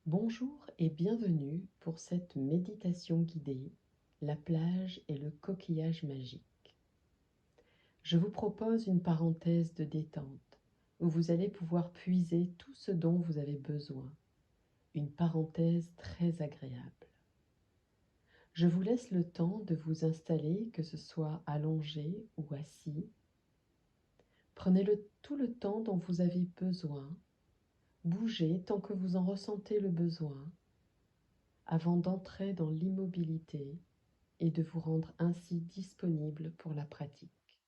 Bonjour et bienvenue pour cette méditation guidée, la plage et le coquillage magique. Je vous propose une parenthèse de détente où vous allez pouvoir puiser tout ce dont vous avez besoin. Une parenthèse très agréable. Je vous laisse le temps de vous installer, que ce soit allongé ou assis. Prenez tout le temps dont vous avez besoin. Bougez tant que vous en ressentez le besoin avant d'entrer dans l'immobilité et de vous rendre ainsi disponible pour la pratique.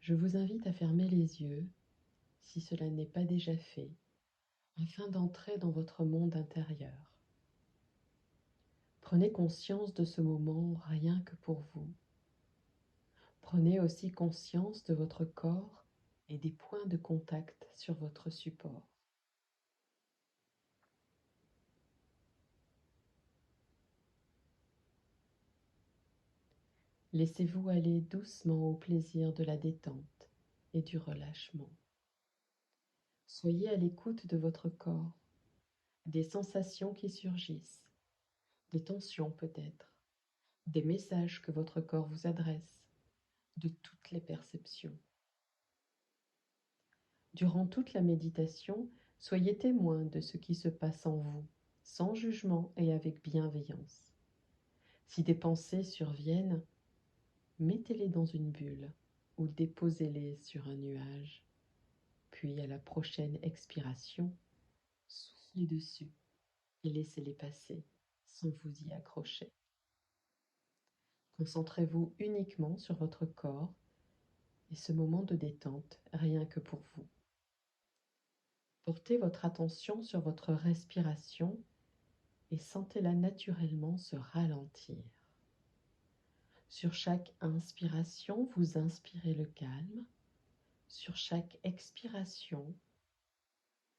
Je vous invite à fermer les yeux, si cela n'est pas déjà fait, afin d'entrer dans votre monde intérieur. Prenez conscience de ce moment rien que pour vous. Prenez aussi conscience de votre corps et des points de contact sur votre support. Laissez-vous aller doucement au plaisir de la détente et du relâchement. Soyez à l'écoute de votre corps, des sensations qui surgissent, des tensions peut-être, des messages que votre corps vous adresse, de toutes les perceptions. Durant toute la méditation, soyez témoin de ce qui se passe en vous, sans jugement et avec bienveillance. Si des pensées surviennent, mettez-les dans une bulle ou déposez-les sur un nuage. Puis à la prochaine expiration, soufflez dessus et laissez-les passer sans vous y accrocher. Concentrez-vous uniquement sur votre corps et ce moment de détente rien que pour vous. Portez votre attention sur votre respiration et sentez-la naturellement se ralentir. Sur chaque inspiration, vous inspirez le calme. Sur chaque expiration,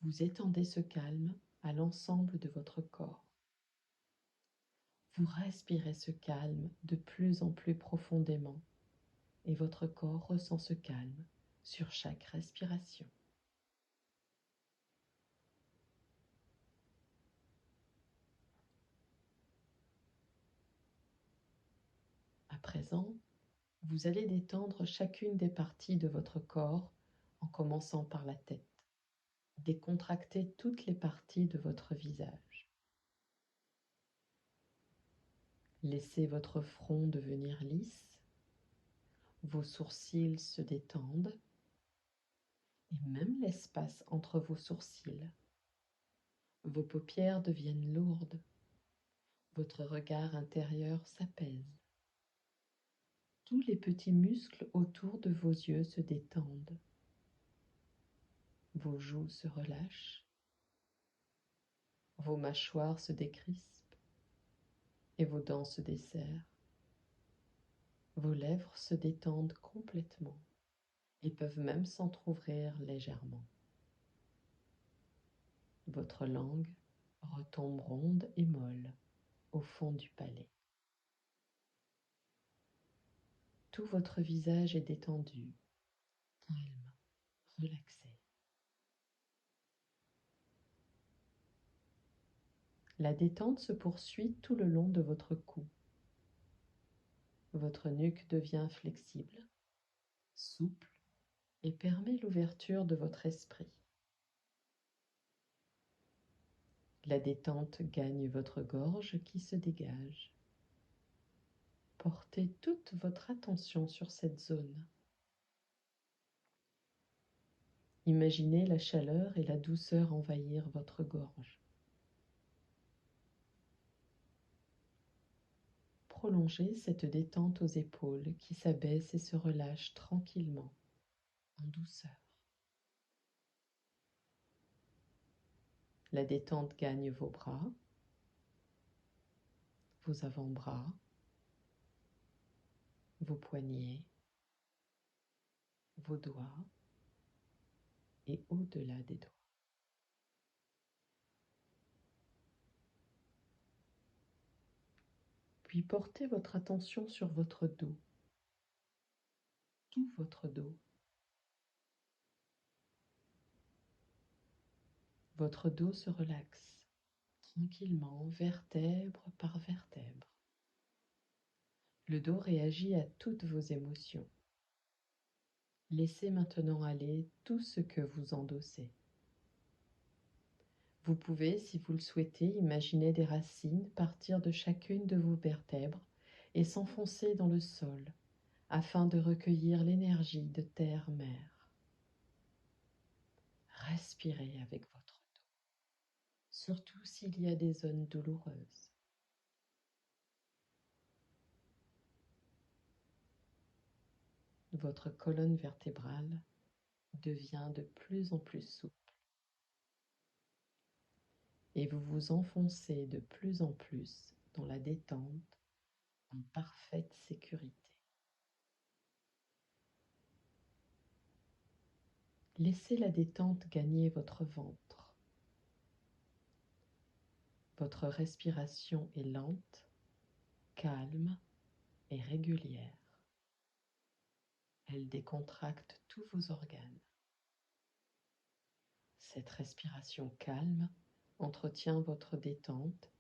vous étendez ce calme à l'ensemble de votre corps. Vous respirez ce calme de plus en plus profondément et votre corps ressent ce calme sur chaque respiration. À présent, vous allez détendre chacune des parties de votre corps en commençant par la tête. Décontractez toutes les parties de votre visage. Laissez votre front devenir lisse, vos sourcils se détendent et même l'espace entre vos sourcils. Vos paupières deviennent lourdes, votre regard intérieur s'apaise. Tous les petits muscles autour de vos yeux se détendent. Vos joues se relâchent, vos mâchoires se décrispent et vos dents se desserrent. Vos lèvres se détendent complètement et peuvent même s'entr'ouvrir légèrement. Votre langue retombe ronde et molle au fond du palais. Tout votre visage est détendu, calme, relaxé. La détente se poursuit tout le long de votre cou. Votre nuque devient flexible, souple et permet l'ouverture de votre esprit. La détente gagne votre gorge qui se dégage. Portez toute votre attention sur cette zone. Imaginez la chaleur et la douceur envahir votre gorge. Prolongez cette détente aux épaules qui s'abaissent et se relâchent tranquillement, en douceur. La détente gagne vos bras, vos avant-bras, vos poignets, vos doigts et au-delà des doigts. Puis portez votre attention sur votre dos. tout votre dos. Votre dos se relaxe tranquillement, vertèbre par vertèbre. Le dos réagit à toutes vos émotions. Laissez maintenant aller tout ce que vous endossez. Vous pouvez, si vous le souhaitez, imaginer des racines partir de chacune de vos vertèbres et s'enfoncer dans le sol afin de recueillir l'énergie de terre-mère. Respirez avec votre dos, surtout s'il y a des zones douloureuses. Votre colonne vertébrale devient de plus en plus souple et vous vous enfoncez de plus en plus dans la détente en parfaite sécurité. Laissez la détente gagner votre ventre. Votre respiration est lente, calme et régulière. Elle décontracte tous vos organes. Cette respiration calme entretient votre détente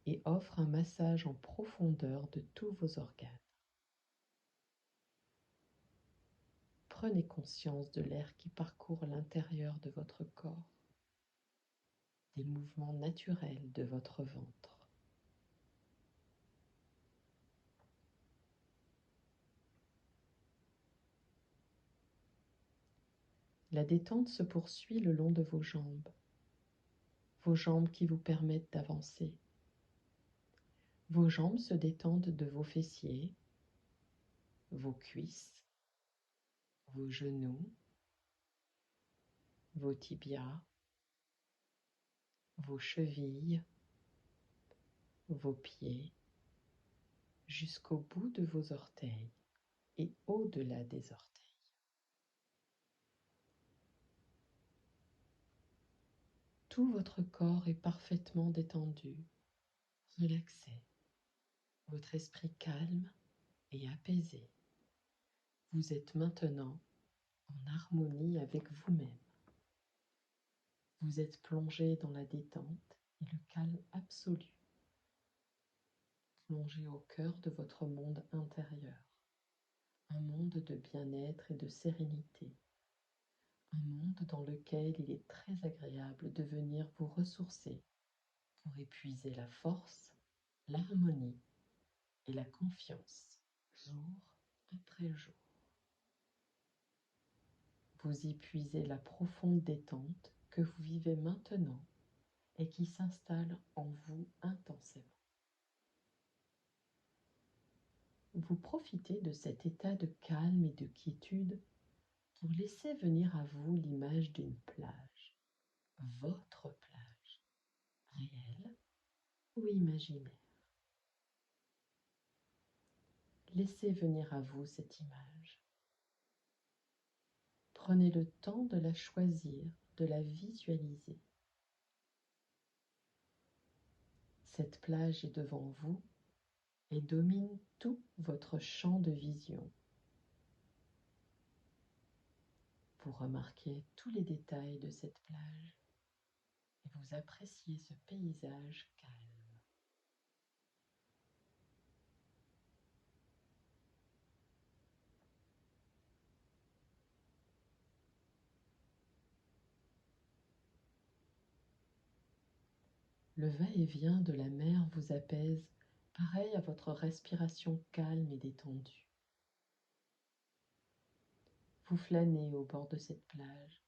et offre un massage en profondeur de tous vos organes. Prenez conscience de l'air qui parcourt l'intérieur de votre corps, des mouvements naturels de votre ventre. La détente se poursuit le long de vos jambes qui vous permettent d'avancer. Vos jambes se détendent de vos fessiers, vos cuisses, vos genoux, vos tibias, vos chevilles, vos pieds, jusqu'au bout de vos orteils et au-delà des orteils. Tout votre corps est parfaitement détendu, relaxé, votre esprit calme et apaisé. Vous êtes maintenant en harmonie avec vous-même. Vous êtes plongé dans la détente et le calme absolu. Plongé au cœur de votre monde intérieur, un monde de bien-être et de sérénité, un monde dans lequel il est très agréable de venir vous ressourcer pour épuiser la force, l'harmonie et la confiance, jour après jour. Vous y puisez la profonde détente que vous vivez maintenant et qui s'installe en vous intensément. Vous profitez de cet état de calme et de quiétude pour laisser venir à vous l'image d'une plage, votre plage, réelle ou imaginaire. Laissez venir à vous cette image. Prenez le temps de la choisir, de la visualiser. Cette plage est devant vous et domine tout votre champ de vision. Vous remarquez tous les détails de cette plage et vous appréciez ce paysage calme. Le va-et-vient de la mer vous apaise, pareil à votre respiration calme et détendue. Vous flânez au bord de cette plage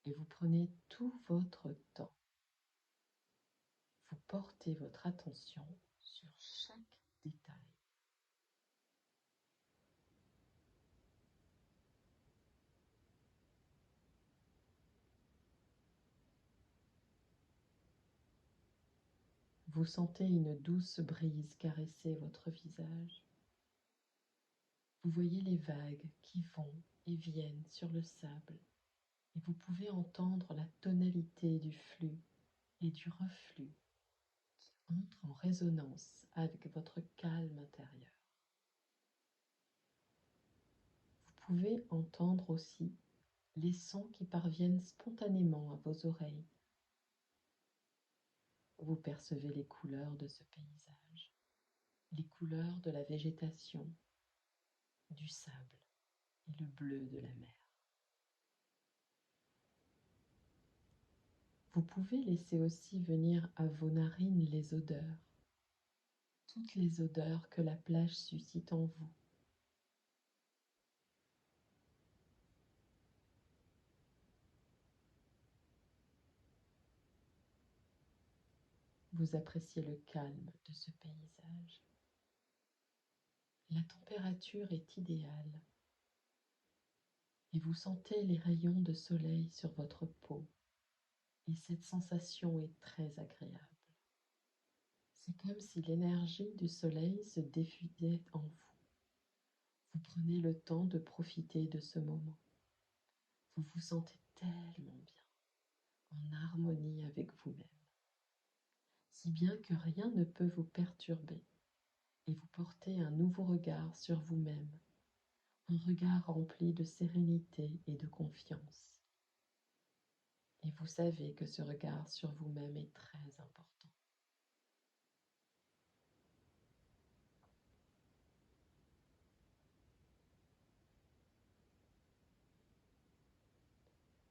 et vous prenez tout votre temps. Vous portez votre attention sur chaque détail. Vous sentez une douce brise caresser votre visage. Vous voyez les vagues qui vont et viennent sur le sable et vous pouvez entendre la tonalité du flux et du reflux qui entre en résonance avec votre calme intérieur. Vous pouvez entendre aussi les sons qui parviennent spontanément à vos oreilles. Vous percevez les couleurs de ce paysage, les couleurs de la végétation, du sable et le bleu de la mer. Vous pouvez laisser aussi venir à vos narines les odeurs, toutes les odeurs que la plage suscite en vous. Vous appréciez le calme de ce paysage. La température est idéale et vous sentez les rayons de soleil sur votre peau et cette sensation est très agréable. C'est comme si l'énergie du soleil se diffusait en vous. Vous prenez le temps de profiter de ce moment. Vous vous sentez tellement bien, en harmonie avec vous-même, si bien que rien ne peut vous perturber et vous portez un nouveau regard sur vous-même, un regard rempli de sérénité et de confiance. Et vous savez que ce regard sur vous-même est très important.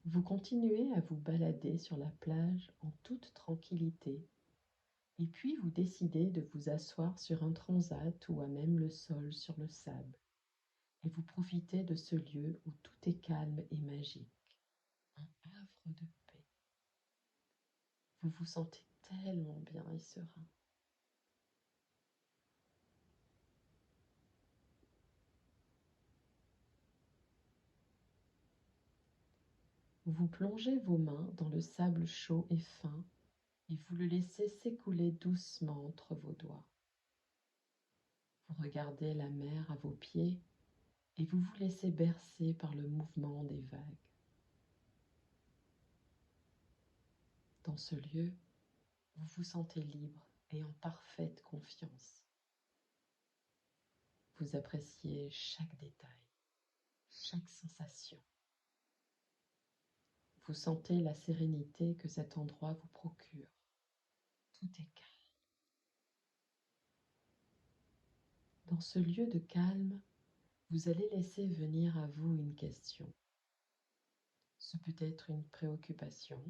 Vous continuez à vous balader sur la plage en toute tranquillité, et puis vous décidez de vous asseoir sur un transat ou à même le sol sur le sable, et vous profitez de ce lieu où tout est calme et magique, un havre de paix. Vous vous sentez tellement bien et serein. Vous plongez vos mains dans le sable chaud et fin et vous le laissez s'écouler doucement entre vos doigts. Vous regardez la mer à vos pieds et vous vous laissez bercer par le mouvement des vagues. Dans ce lieu, vous vous sentez libre et en parfaite confiance. Vous appréciez chaque détail, chaque sensation. Vous sentez la sérénité que cet endroit vous procure. Tout est calme. Dans ce lieu de calme, vous allez laisser venir à vous une question. Ce peut être une préoccupation,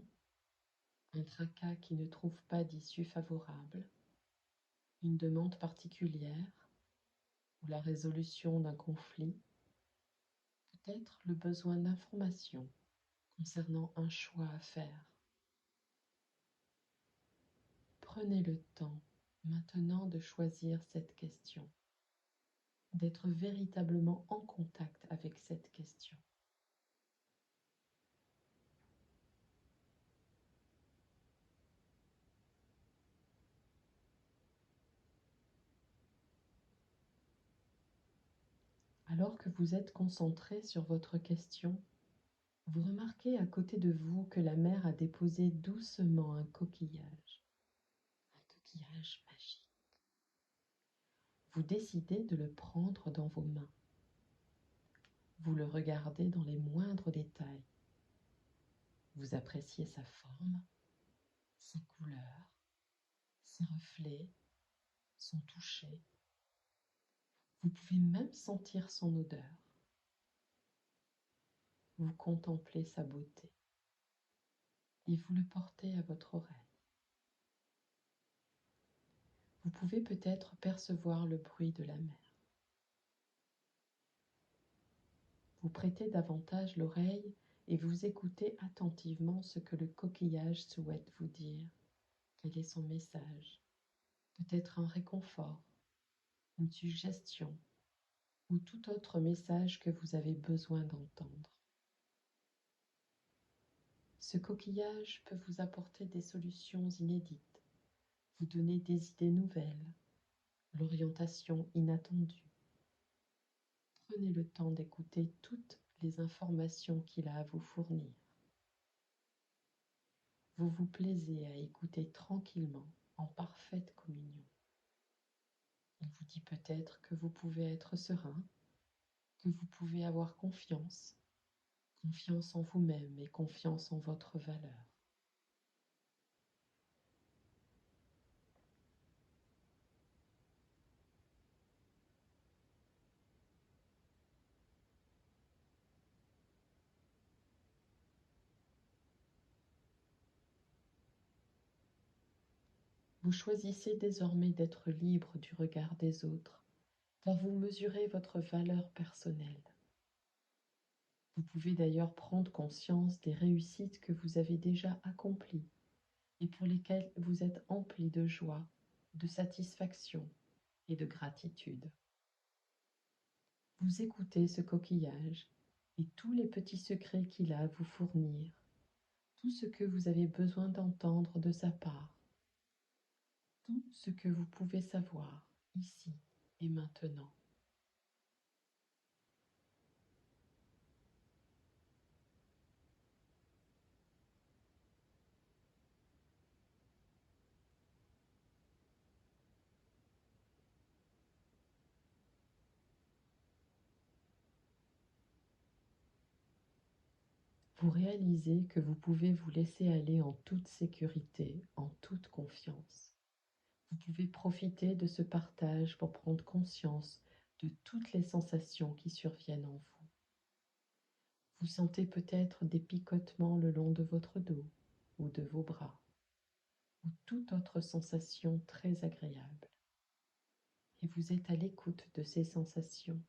un tracas qui ne trouve pas d'issue favorable, une demande particulière ou la résolution d'un conflit, peut-être le besoin d'informations concernant un choix à faire. Prenez le temps maintenant de choisir cette question, d'être véritablement en contact avec cette question. Alors que vous êtes concentré sur votre question, vous remarquez à côté de vous que la mer a déposé doucement un coquillage magique. Vous décidez de le prendre dans vos mains. Vous le regardez dans les moindres détails. Vous appréciez sa forme, sa couleur, ses reflets, son toucher. Vous pouvez même sentir son odeur. Vous contemplez sa beauté et vous le portez à votre oreille. Vous pouvez peut-être percevoir le bruit de la mer. Vous prêtez davantage l'oreille et vous écoutez attentivement ce que le coquillage souhaite vous dire. Quel est son message? Peut-être un réconfort, une suggestion ou tout autre message que vous avez besoin d'entendre. Ce coquillage peut vous apporter des solutions inédites, vous donner des idées nouvelles, l'orientation inattendue. Prenez le temps d'écouter toutes les informations qu'il a à vous fournir. Vous vous plaisez à écouter tranquillement, en parfaite communion. Il vous dit peut-être que vous pouvez être serein, que vous pouvez avoir confiance, confiance en vous-même et confiance en votre valeur. Vous choisissez désormais d'être libre du regard des autres, car vous mesurez votre valeur personnelle. Vous pouvez d'ailleurs prendre conscience des réussites que vous avez déjà accomplies et pour lesquelles vous êtes empli de joie, de satisfaction et de gratitude. Vous écoutez ce coquillage et tous les petits secrets qu'il a à vous fournir, tout ce que vous avez besoin d'entendre de sa part, tout ce que vous pouvez savoir ici et maintenant. Vous réalisez que vous pouvez vous laisser aller en toute sécurité, en toute confiance. Vous pouvez profiter de ce partage pour prendre conscience de toutes les sensations qui surviennent en vous. Vous sentez peut-être des picotements le long de votre dos ou de vos bras, ou toute autre sensation très agréable. Et vous êtes à l'écoute de ces sensations.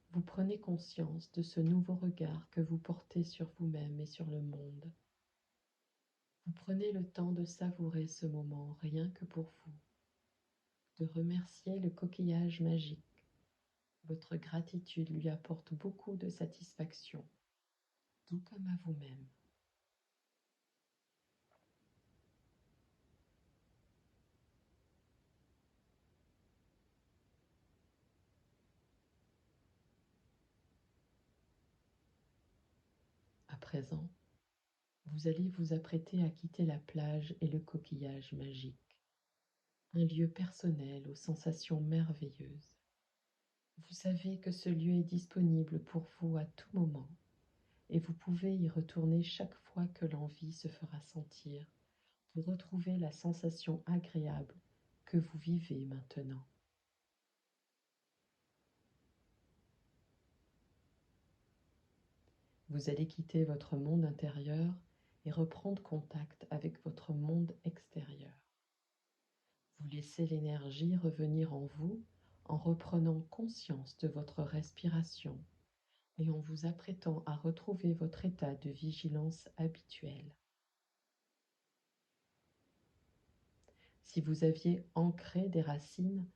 Vous prenez conscience de ce nouveau regard que vous portez sur vous-même et sur le monde. Vous prenez le temps de savourer ce moment rien que pour vous, de remercier le coquillage magique. Votre gratitude lui apporte beaucoup de satisfaction, tout comme à vous-même. À présent, vous allez vous apprêter à quitter la plage et le coquillage magique, un lieu personnel aux sensations merveilleuses. Vous savez que ce lieu est disponible pour vous à tout moment et vous pouvez y retourner chaque fois que l'envie se fera sentir pour retrouver la sensation agréable que vous vivez maintenant. Vous allez quitter votre monde intérieur et reprendre contact avec votre monde extérieur. Vous laissez l'énergie revenir en vous en reprenant conscience de votre respiration et en vous apprêtant à retrouver votre état de vigilance habituel. Si vous aviez ancré des racines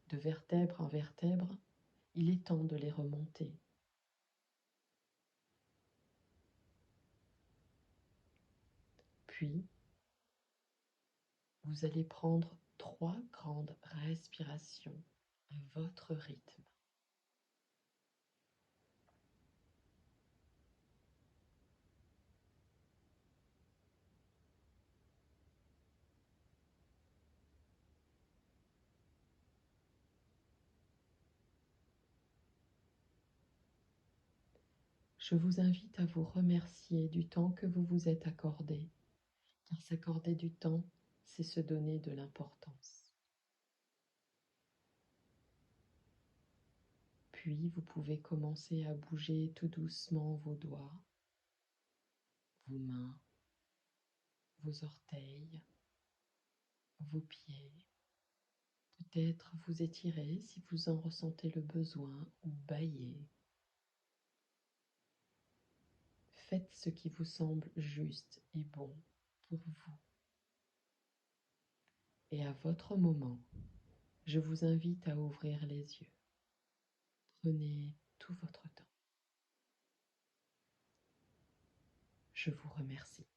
de vertèbre en vertèbre, il est temps de les remonter. Puis, vous allez prendre 3 grandes respirations à votre rythme. Je vous invite à vous remercier du temps que vous vous êtes accordé, car s'accorder du temps, c'est se donner de l'importance. Puis vous pouvez commencer à bouger tout doucement vos doigts, vos mains, vos orteils, vos pieds. Peut-être vous étirer si vous en ressentez le besoin ou bâiller. Faites ce qui vous semble juste et bon pour vous. Et à votre moment, je vous invite à ouvrir les yeux. Prenez tout votre temps. Je vous remercie.